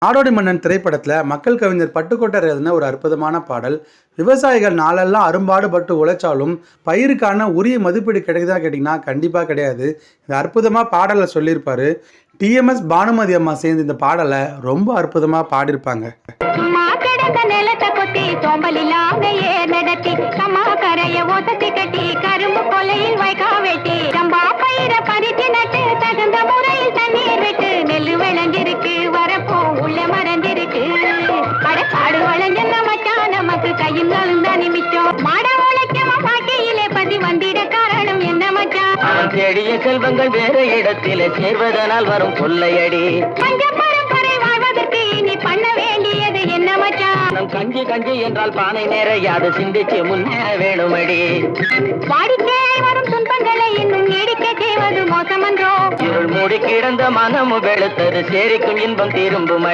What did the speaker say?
நாடோடி மன்னன் திரைப்படத்துல மக்கள் கவிஞர் பட்டுக்கோட்டை எழுதின ஒரு அற்புதமான பாடல். விவசாயிகள் நாளெல்லாம் அரும்பாடுபட்டு உழைச்சாலும் பயிருக்கான உரிய மதிப்பீடு கிடைக்குதா கேட்டிங்கன்னா கண்டிப்பா கிடையாது. இந்த அற்புதமா பாடலை சொல்லியிருப்பாரு. டிஎம்எஸ் பானுமதி அம்மா சேர்ந்து இந்த பாடலை ரொம்ப அற்புதமா பாடியிருப்பாங்க. தேடிய செல்வங்கள் வேற இடத்திலே சேர்வதனால் வரும் கொள்ளையடி. நீ பண்ண வேண்டியது என்ன மச்சான்? நம் கஞ்சி கஞ்சி என்றால் பானை நிறையாது, சிந்திச்சு முன்னேற வேணுமடி. வாடிக்கையாய் வரும் துன்பங்களை இன்னும் நீடிக்க செய்வது மோசமன்றோ? இருள் மூடி கிடந்த மனமு வெளுத்தது, சேரிக்கும் இன்பம் திரும்புமடி.